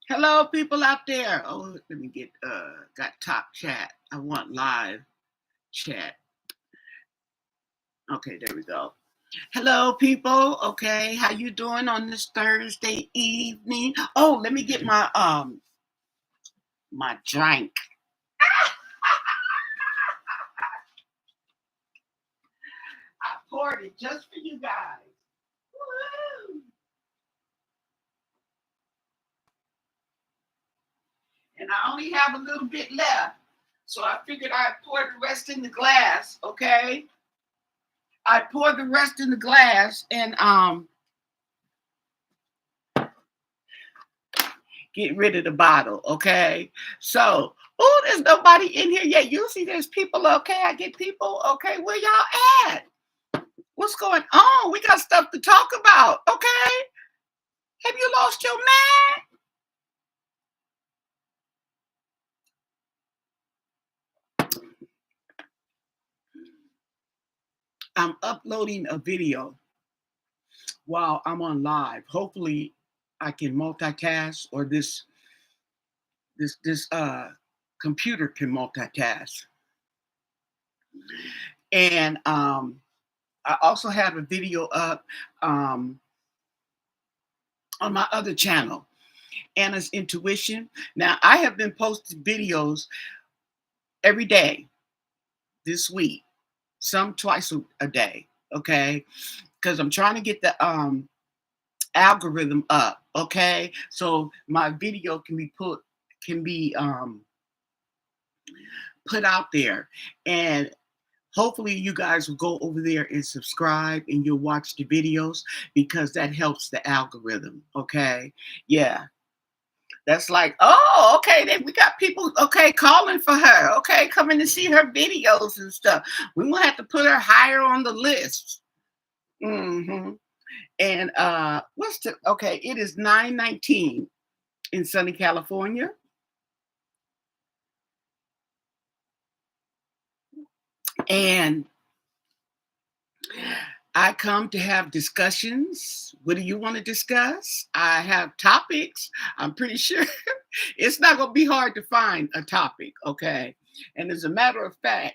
Hello, people out there. Oh, let me get got top chat. I want live chat. Okay, there we go. Hello, people. Okay, how you doing on this Thursday evening? Oh, let me get my drink. I poured it just for you guys. Woo! And I only have a little bit left, so I figured I'd pour the rest in the glass. Okay, I poured the rest in the glass and get rid of the bottle, okay? So, oh, there's nobody in here yet. Usually there's people, okay? I get people, okay? Where y'all at? What's going on? We got stuff to talk about, okay? Have you lost your man? I'm uploading a video while I'm on live. Hopefully I can multitask, or this computer can multitask. And I also have a video up on my other channel, Anna's Intuition. Now, I have been posting videos every day this week, some twice a day, okay? Because I'm trying to get the algorithm up, okay? So my video can be put out there, and hopefully you guys will go over there and subscribe and you'll watch the videos, because that helps the algorithm, okay? Yeah. That's like, oh, okay, then we got people, okay, calling for her, okay, coming to see her videos and stuff. We will have to put her higher on the list. Mm-hmm. And okay, it is 9:19 in sunny California. And I come to have discussions. What do you want to discuss? I have topics. I'm pretty sure it's not going to be hard to find a topic, okay? And as a matter of fact,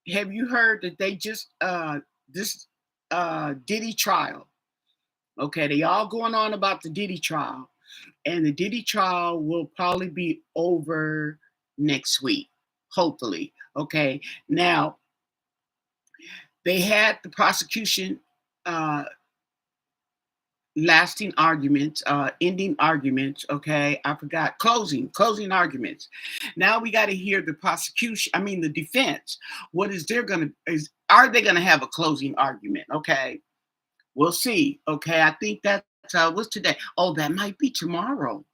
have you heard that they just this Diddy trial? Okay, they all going on about the Diddy trial, and the Diddy trial will probably be over next week, hopefully. Okay, now they had the prosecution lasting arguments, ending arguments. Okay, I forgot, closing arguments. Now we got to hear the prosecution. I mean, the defense. What is they're gonna is? Are they gonna have a closing argument? Okay, we'll see. Okay, I think that's what's today. Oh, that might be tomorrow.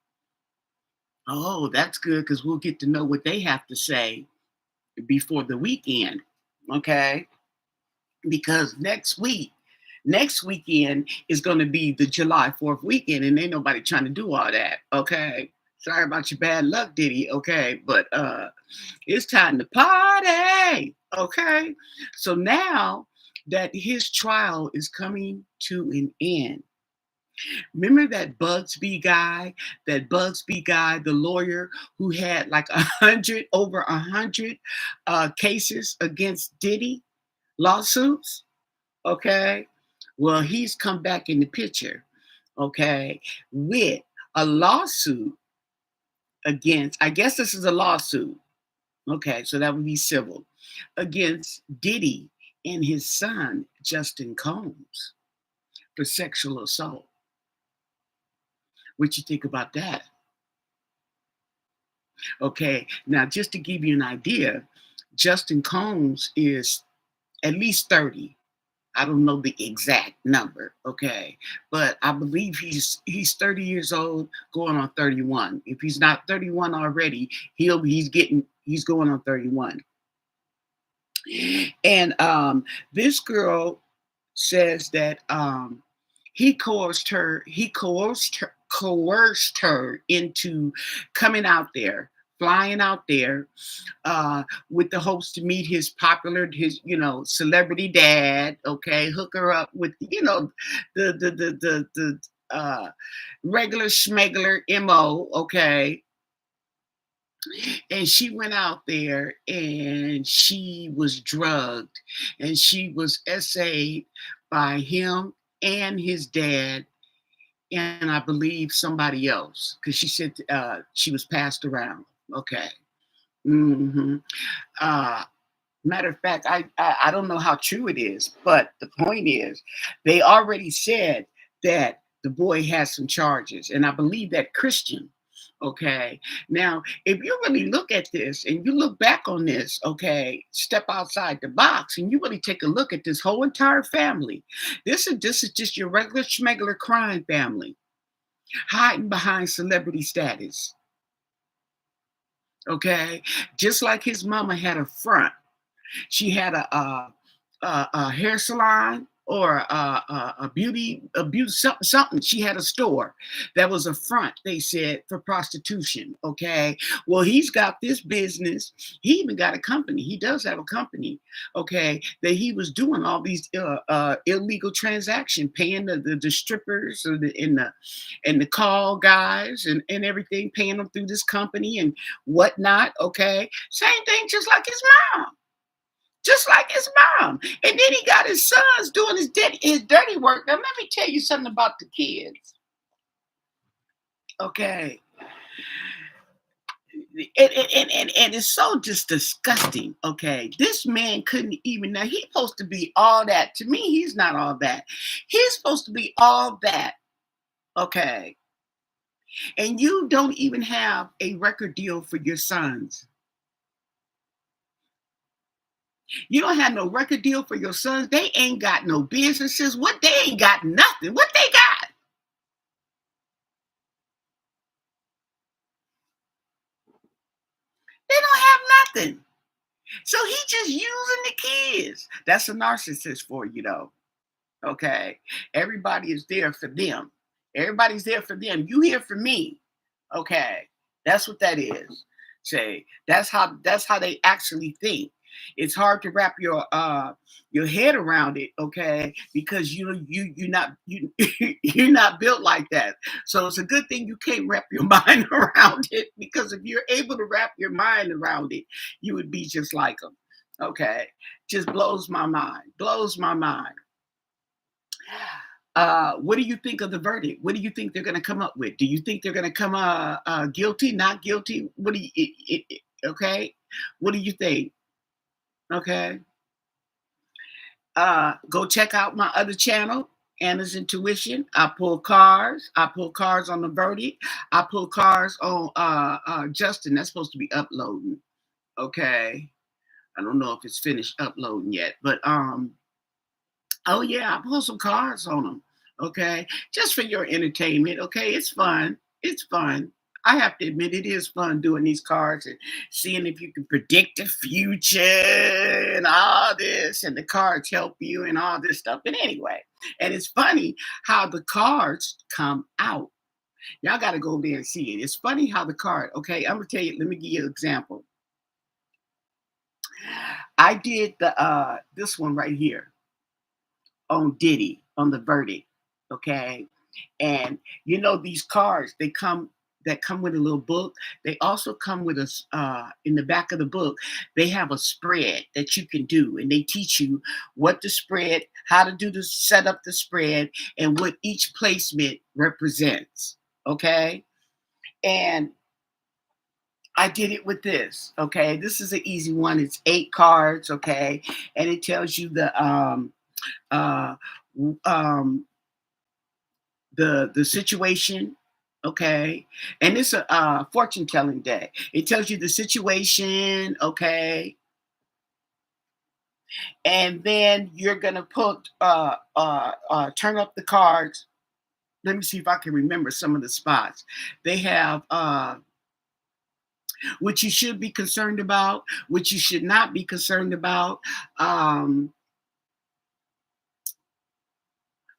Oh, that's good, because we'll get to know what they have to say before the weekend. Okay, because next weekend is going to be the July 4th weekend, and ain't nobody trying to do all that. Okay, sorry about your bad luck, Diddy. Okay, but it's time to party. Okay, so now that his trial is coming to an end, remember that Bugsby guy, the lawyer who had like over 100 cases against Diddy, lawsuits. Okay, well, he's come back in the picture, okay, with a lawsuit against, I guess this is a lawsuit, okay, so that would be civil, against Diddy and his son, Justin Combs, for sexual assault. What you think about that? Okay, now just to give you an idea, Justin Combs is at least 30. I don't know the exact number, okay, but I believe he's 30 years old, going on 31. If he's not 31 already, he's going on 31. And this girl says that he coerced her into coming out there, flying out there, with the hopes to meet his celebrity dad. Okay, hook her up with the uh, regular schmegler mo. Okay, and she went out there and she was drugged, and she was essayed by him and his dad, and I believe somebody else, because she said she was passed around. Okay. hmm Uh, Matter of fact, I don't know how true it is, but the point is, they already said that the boy has some charges, and I believe that Christian. Okay, now if you really look at this and you look back on this, okay, step outside the box and you really take a look at this whole entire family. This is just your regular schmegular crime family hiding behind celebrity status. Okay, just like his mama had a front. She had a hair salon or a beauty something. She had a store that was a front. They said for prostitution. Okay, well he's got this business. He even got a company. He does have a company. Okay, that he was doing all these illegal transaction, paying the strippers and the call guys and everything, paying them through this company and whatnot. Okay, same thing, mom just like his mom. And then he got his sons doing his dirty work. Now, let me tell you something about the kids. Okay. And it's so just disgusting. Okay. This man couldn't even, now he's supposed to be all that. To me, he's not all that. He's supposed to be all that. Okay. And you don't even have a record deal for your sons. You don't have no record deal for your sons. They ain't got no businesses. What, they ain't got nothing. What they got? They don't have nothing. So he just using the kids. That's a narcissist for you, though. Okay. Everybody is there for them. Everybody's there for them. You here for me. Okay. That's what that is. Say that's how they actually think. It's hard to wrap your head around it, okay, because you're not built like that. So it's a good thing you can't wrap your mind around it, because if you're able to wrap your mind around it, you would be just like them. Okay. Just blows my mind. Blows my mind. What do you think of the verdict? What do you think they're going to come up with? Do you think they're going to come guilty, not guilty? What do okay? What do you think? Okay. Go check out my other channel, Anna's Intuition. I pull cars. I pull cars on the verdict. I pull cars on Justin. That's supposed to be uploading. Okay. I don't know if it's finished uploading yet, but oh yeah, I pull some cards on them. Okay, just for your entertainment. Okay, it's fun. It's fun. I have to admit, it is fun doing these cards and seeing if you can predict the future and all this, and the cards help you and all this stuff. But anyway, and it's funny how the cards come out. Y'all got to go there and see it. It's funny how the card. Okay, I'm gonna tell you. Let me give you an example. I did the this one right here on Diddy on the verdict. Okay. And these cards, that come with a little book. They also come with a in the back of the book, they have a spread that you can do, and they teach you what the spread, how to do the set up the spread, and what each placement represents. Okay. And I did it with this. Okay. This is an easy one. It's 8 cards. Okay. And it tells you uh um the situation. Okay. And it's a fortune telling day. It tells you the situation. Okay. And then you're gonna put turn up the cards. Let me see if I can remember some of the spots. They have what you should be concerned about, what you should not be concerned about, um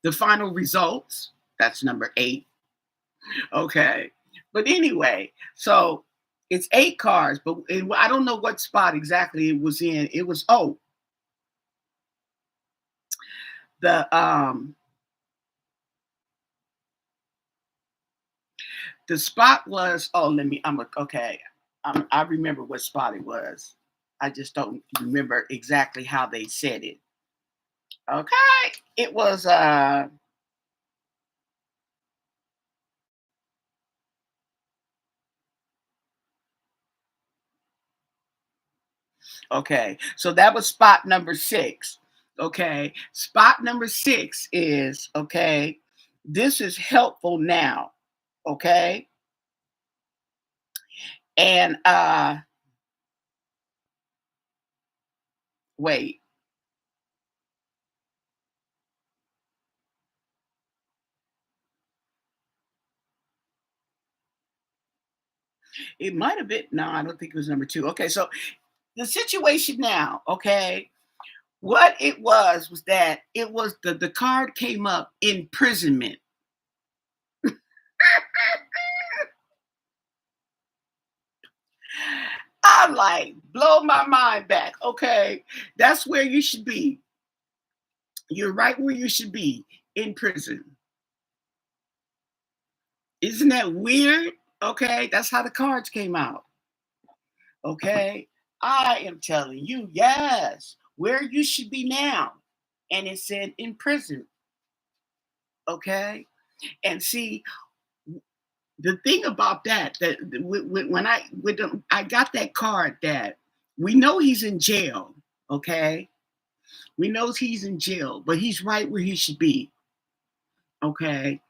the final results. That's number 8. Okay. But anyway, so it's 8 cars, but I don't know what spot exactly it was in. It was, the The spot was, oh, okay. I remember what spot it was. I just don't remember exactly how they said it. Okay. It was, okay. So that was spot number 6. Okay. Spot number 6 is, okay, this is helpful now. Okay. And, wait, it might have been, no, I don't think it was number 2. Okay. So the situation now, okay, what it was that it was the card came up imprisonment. I'm like, blow my mind back. Okay, that's where you should be. You're right where you should be, in prison. Isn't that weird? Okay, that's how the cards came out. Okay, I am telling you, yes, where you should be now. And it said in prison. Okay, and see, the thing about that when I got that card, that we know he's in jail. Okay, we know he's in jail, but he's right where he should be. Okay,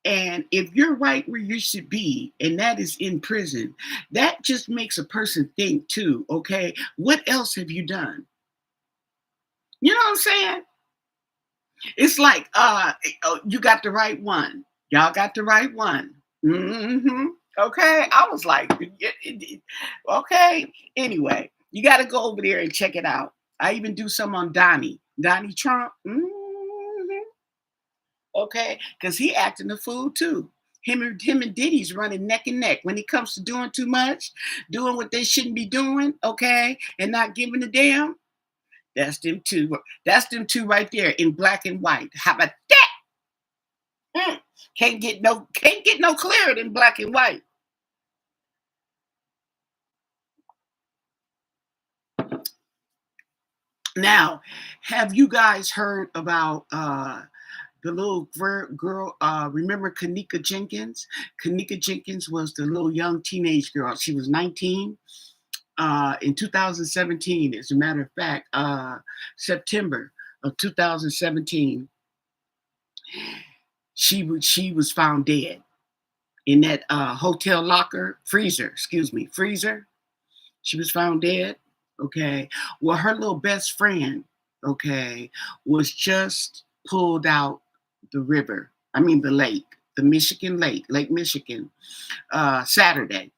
and if you're right where you should be, and that is in prison, that just makes a person think too. Okay, what else have you done? You know what I'm saying? It's like, oh, you got the right one. Y'all got the right one. Okay. I was like, okay. Anyway, you got to go over there and check it out. I even do some on Donnie Trump. Okay. Because he acting a fool too. Him and Diddy's running neck and neck when it comes to doing too much, doing what they shouldn't be doing, okay, and not giving a damn. That's them two. That's them two right there in black and white. How about that? Mm. Can't get no clearer than black and white. Now, have you guys heard about the little girl? Remember Kanika Jenkins? Kanika Jenkins was the little young teenage girl. She was 19 in 2017. As a matter of fact, September of 2017, she was found dead in that hotel locker freezer. Excuse me, freezer. She was found dead. Okay. Well, her little best friend, okay, was just pulled out the river. I mean, the lake, the Michigan Lake, Lake Michigan, Saturday.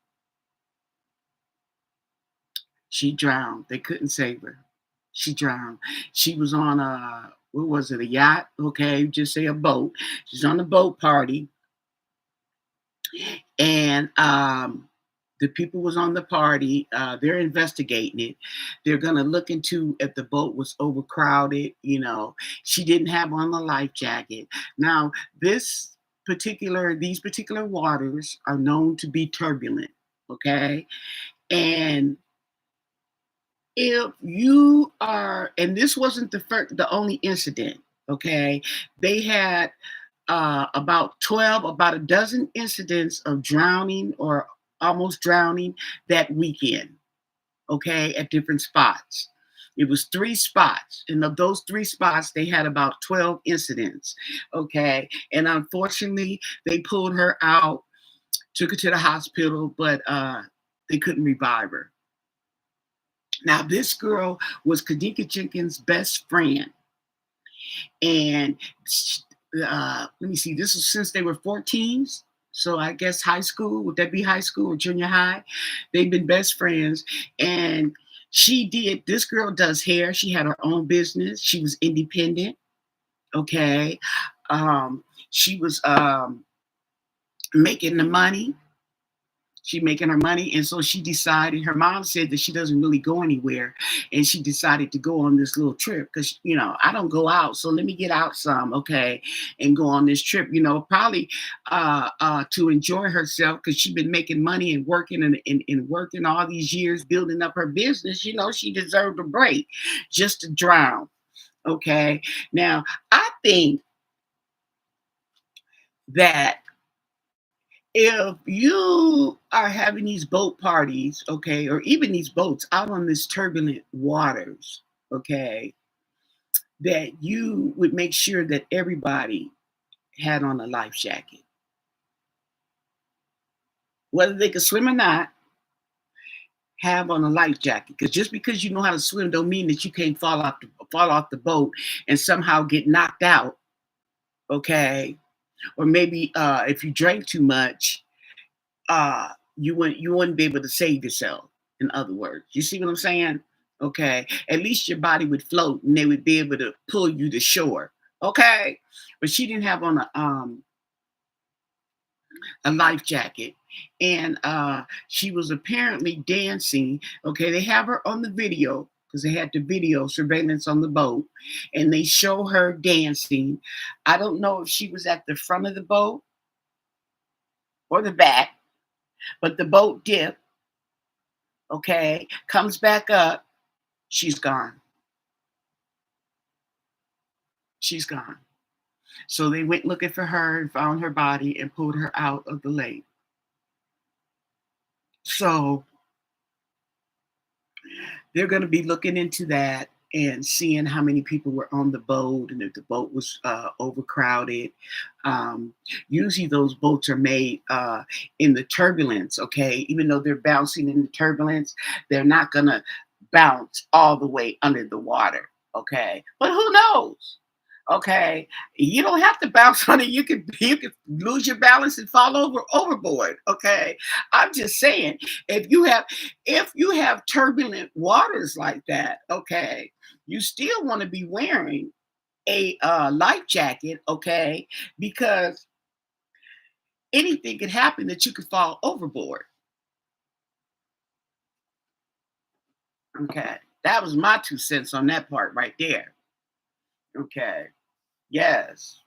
She drowned. They couldn't save her. She drowned. She was on what was it, a yacht? Okay, just say a boat. She's on the boat party, and the people was on the party. They're investigating it. They're gonna look into if the boat was overcrowded. She didn't have on the life jacket. Now, these particular waters are known to be turbulent. Okay, and if you are, and this wasn't the only incident. Okay, they had about a dozen incidents of drowning or almost drowning that weekend, okay, at different spots. It was 3 spots, and of those 3 spots, they had about 12 incidents, okay. And unfortunately, they pulled her out, took her to the hospital, but they couldn't revive her. Now, this girl was Kadika Jenkins' best friend, and let me see, this was since they were 14s. So I guess high school, would that be high school or junior high? They've been best friends. And this girl does hair. She had her own business. She was independent. Okay. She was making the money. She making her money, and so she decided. Her mom said that she doesn't really go anywhere, and she decided to go on this little trip because I don't go out, so let me get out some, okay, and go on this trip. Probably to enjoy herself because she's been making money and working and working all these years building up her business. She deserved a break just to drown. Okay, now I think that if you are having these boat parties, okay, or even these boats out on this turbulent waters, okay, that you would make sure that everybody had on a life jacket, whether they could swim or not. Have on a life jacket, because just because you know how to swim don't mean that you can't fall off the boat and somehow get knocked out, okay, or maybe if you drank too much, you wouldn't be able to save yourself. In other words, you see what I'm saying? Okay, at least your body would float and they would be able to pull you to shore. Okay, but she didn't have on a life jacket, and she was apparently dancing. Okay, they have her on the video because they had the video surveillance on the boat, and they show her dancing. I don't know if she was at the front of the boat or the back, but the boat dipped. Okay, comes back up. She's gone. She's gone. So they went looking for her and found her body and pulled her out of the lake. So they're going to be looking into that and seeing how many people were on the boat and if the boat was overcrowded. Um, Usually, those boats are made in the turbulence, okay? Even though they're bouncing in the turbulence, they're not going to bounce all the way under the water, okay? But who knows? Okay, you don't have to bounce on it. You could lose your balance and fall overboard. Okay, I'm just saying if you have turbulent waters like that, okay, you still want to be wearing a life jacket, okay, because anything could happen that you could fall overboard. Okay, that was my 2 cents on that part right there. Okay, yes.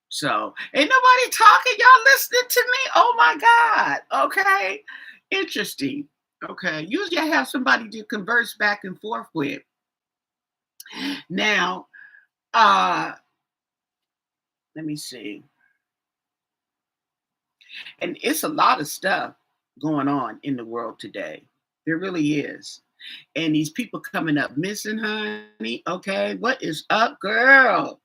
So ain't nobody talking. Y'all listening to me? Oh my God. Okay. Interesting. Okay. Usually I have somebody to converse back and forth with. Now, let me see. And it's a lot of stuff going on in the world today. There really is. And these people coming up missing, honey. Okay. What is up, girl?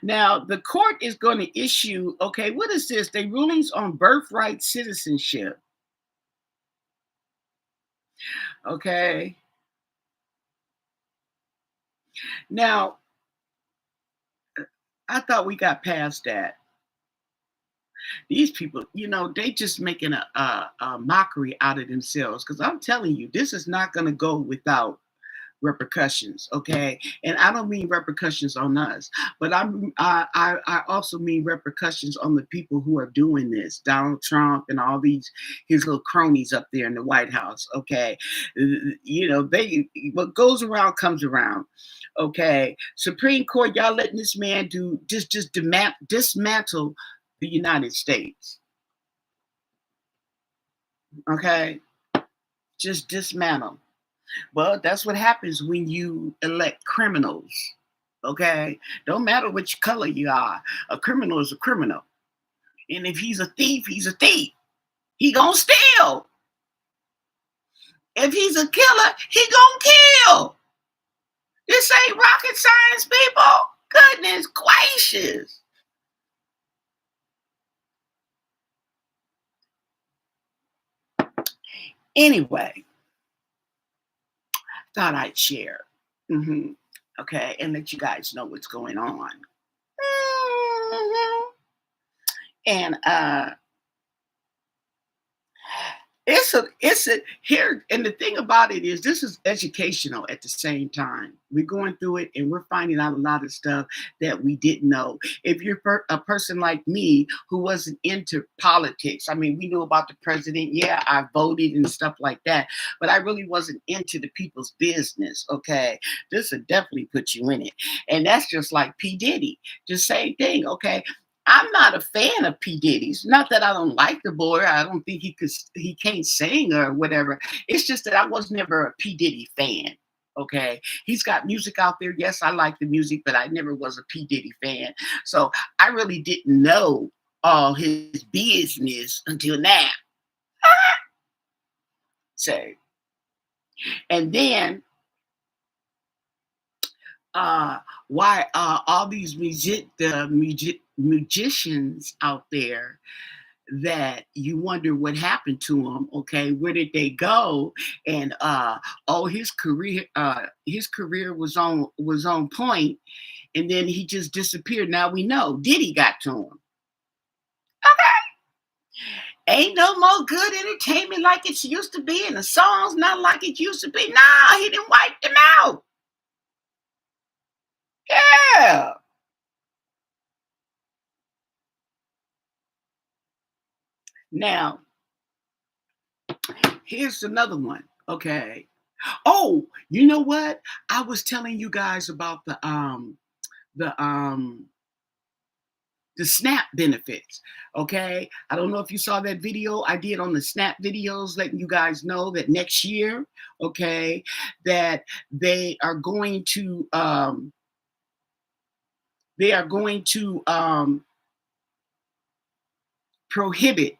Now, the court is going to issue, okay, what is this? They rulings on birthright citizenship. Okay. Now, I thought we got past that. These people, they just making a mockery out of themselves. Because I'm telling you, this is not going to go without repercussions, okay? And I don't mean repercussions on us, but I also mean repercussions on the people who are doing this. Donald Trump and all these his little cronies up there in the White House, okay? They what goes around comes around. Okay, Supreme Court, y'all letting this man do just dismantle the United States. Okay, just dismantle. Well, that's what happens when you elect criminals. Okay, don't matter which color you are. A criminal is a criminal, and if he's a thief, he's a thief. He gonna steal. If he's a killer, he gonna kill. This ain't rocket science, people. Goodness gracious. Anyway, thought I'd share. hmm Okay, and let you guys know what's going on. Mhm. And It's a here, and the thing about it is this is educational at the same time. We're going through it and we're finding out a lot of stuff that we didn't know. If you're a person like me who wasn't into politics, I mean, we knew about the president. Yeah, I voted and stuff like that, but I really wasn't into the people's business. Okay, this will definitely put you in it, and that's just like P Diddy, the same thing. Okay, I'm not a fan of P. Diddy's. Not that I don't like the boy. I don't think he can't sing or whatever. It's just that I was never a P. Diddy fan. Okay. He's got music out there. Yes, I like the music, but I never was a P. Diddy fan. So I really didn't know all his business until now. So, and then uh why all these musicians out there that you wonder what happened to him. Okay, where did they go? And oh, his career was on point, and then he just disappeared. Now we know Diddy got to him. Ain't no more good entertainment like it used to be, and the songs not like it used to be. Nah, he didn't wipe them out. Yeah. Now here's another one. Okay. Oh, you know what? I was telling you guys about the SNAP benefits. Okay. I don't know if you saw that video I did on the SNAP videos, letting you guys know that next year, okay, that they are going to prohibit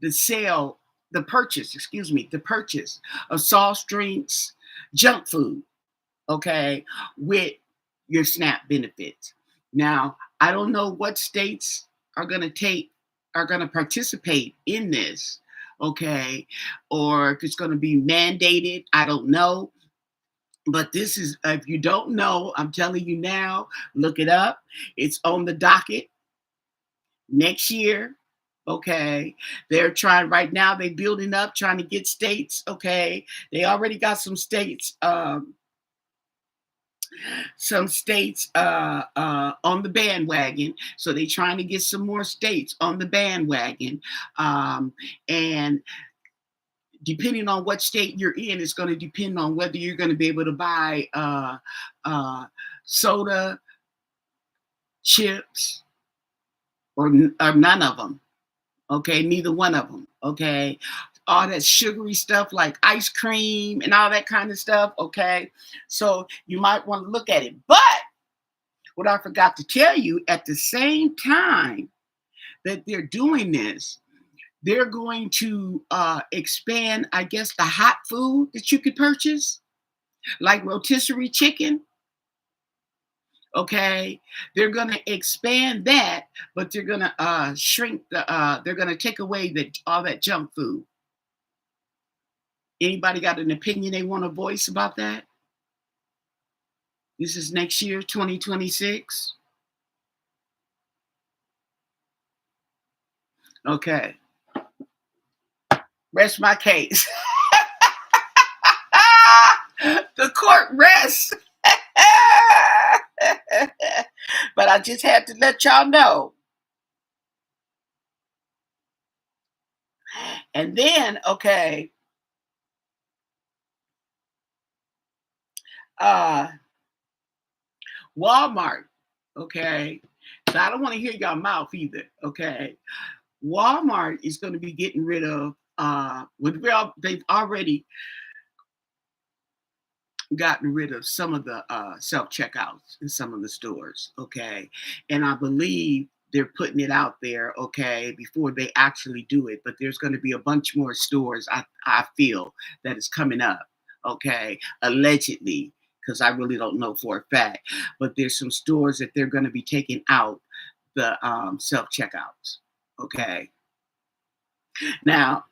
the sale, the purchase of soft drinks, junk food, okay, with your SNAP benefits. Now, I don't know what states are going to participate in this, okay, or if it's going to be mandated. I don't know. But this is, if you don't know, I'm telling you now, look it up. It's on the docket next year. Okay. They're trying right now, they're building up, trying to get states. Okay. They already got some states on the bandwagon. So they're trying to get some more states on the bandwagon. And depending on what state you're in, it's going to depend on whether you're going to be able to buy soda, chips, or none of them. Okay, neither one of them. Okay, all that sugary stuff like ice cream and all that kind of stuff. Okay, so you might want to look at it. But what I forgot to tell you, at the same time that they're doing this, they're going to expand, I guess, the hot food that you could purchase, like rotisserie chicken. Okay, they're going to expand that, but they're going to shrink they're going to take away all that junk food. Anybody got an opinion they want to voice about that? This is next year, 2026. Okay, rest my case. The court rests. But I just had to let y'all know. And then, okay, uh, Walmart, okay. So I don't want to hear y'all mouth either, okay. Walmart is going to be getting rid of, they've already gotten rid of some of the self checkouts in some of the stores, okay. And I believe they're putting it out there, okay, before they actually do it. But there's going to be a bunch more stores, I feel, that is coming up, okay, allegedly, because I really don't know for a fact. But there's some stores that they're going to be taking out the self checkouts, okay. Now,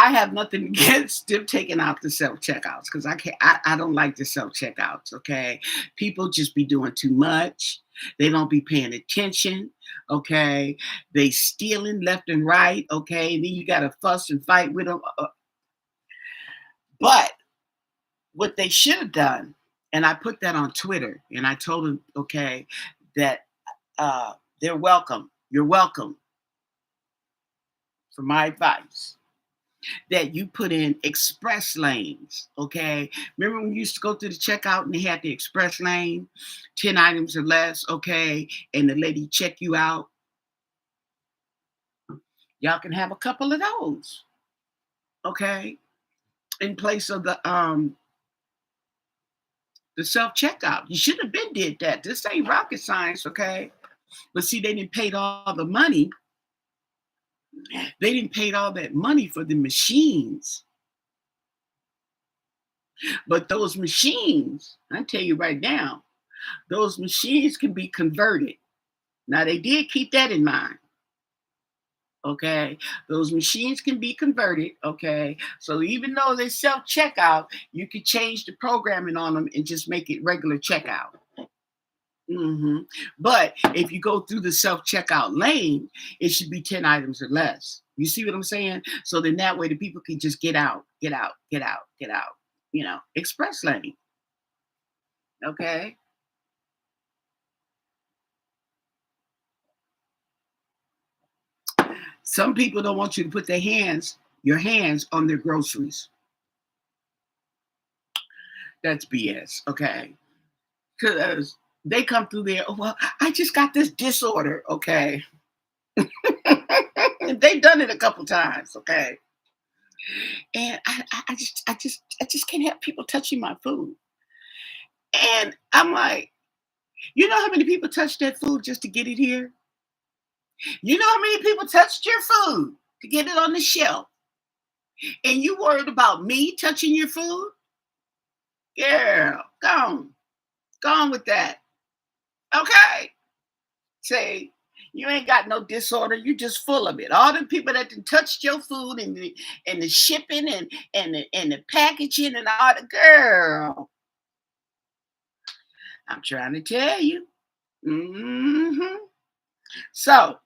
I have nothing against them taking out the self checkouts because I don't like the self checkouts. Okay. People just be doing too much. They don't be paying attention. Okay. They stealing left and right. Okay. And then you got to fuss and fight with them. But what they should have done, and I put that on Twitter and I told them, okay, that they're welcome. You're welcome for my advice. That you put in express lanes, okay? Remember when you used to go through the checkout and they had the express lane, 10 items or less, okay? And the lady check you out. Y'all can have a couple of those, okay? In place of the self-checkout. You should have been did that. This ain't rocket science, okay? But see, they didn't pay all the money. They didn't pay all that money for the machines. But those machines, I tell you right now, those machines can be converted. Now, they did keep that in mind. Okay. Those machines can be converted. Okay. So even though they self checkout, you could change the programming on them and just make it regular checkout. But if you go through the self checkout lane, it should be 10 items or less. You see what I'm saying? So then that way the people can just get out, get out, get out, get out. Express lane. Okay. Some people don't want you to put your hands on their groceries. That's BS. Okay. Because they come through there, oh, well, I just got this disorder. Okay. They've done it a couple times. Okay. And I just can't have people touching my food. And I'm like, you know how many people touch that food just to get it here? You know how many people touched your food to get it on the shelf? And you worried about me touching your food? Girl, go on. Go on with that. Okay. Say, you ain't got no disorder. You just full of it. All the people that done touched your food and the shipping and the packaging and all the girl. I'm trying to tell you. So,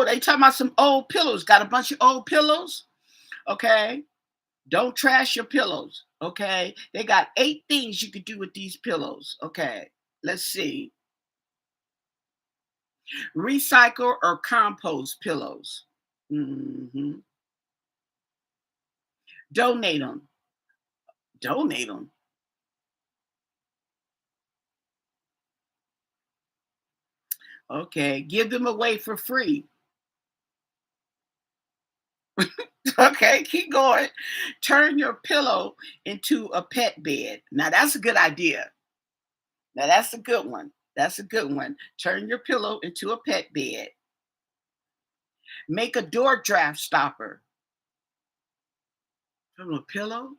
they talking about some old pillows. Got a bunch of old pillows. Okay. Don't trash your pillows. Okay. They got 8 things you could do with these pillows. Okay. Let's see. Recycle or compost pillows. Donate them. Donate them. Okay. Give them away for free. Okay, keep going. Turn your pillow into a pet bed. Now that's a good idea. Now that's a good one. That's a good one. Turn your pillow into a pet bed. Make a door draft stopper. From a pillow?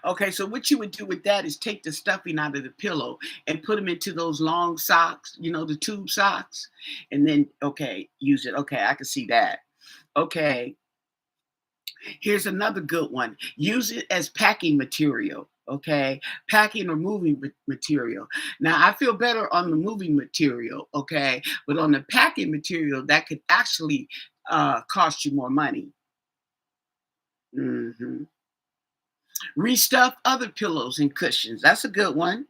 Okay, so what you would do with that is take the stuffing out of the pillow and put them into those long socks, the tube socks, and then, okay, use it. Okay, I can see that. Okay, here's another good one. Use it as packing material. Okay, packing or moving material. Now, I feel better on the moving material. Okay, but on the packing material, that could actually cost you more money. hmm Restuff other pillows and cushions. That's a good one.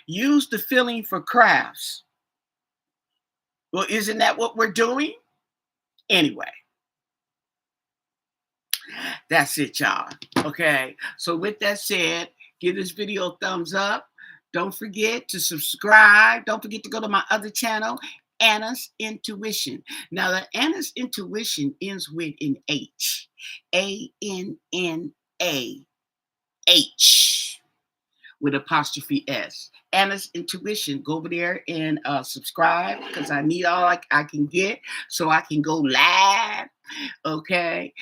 Use the filling for crafts. Well, isn't that what we're doing? Anyway, that's it, y'all. Okay. So, with that said, give this video a thumbs up. Don't forget to subscribe. Don't forget to go to my other channel, Anna's Intuition. Now, the Anna's Intuition ends with an H. ANNAH. With apostrophe S. Anna's Intuition. Go over there and subscribe because I need all I can get so I can go live Okay.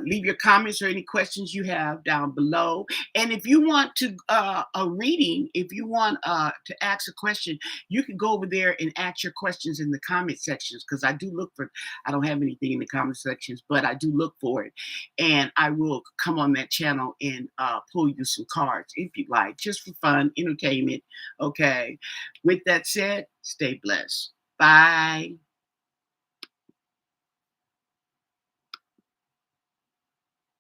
Leave your comments or any questions you have down below. And if you want to a reading, if you want to ask a question, you can go over there and ask your questions in the comment sections, because I do look for, I don't have anything in the comment sections, but I do look for it. And I will come on that channel and pull you some cards if you like, just for fun, entertainment. Okay. With that said, stay blessed. Bye.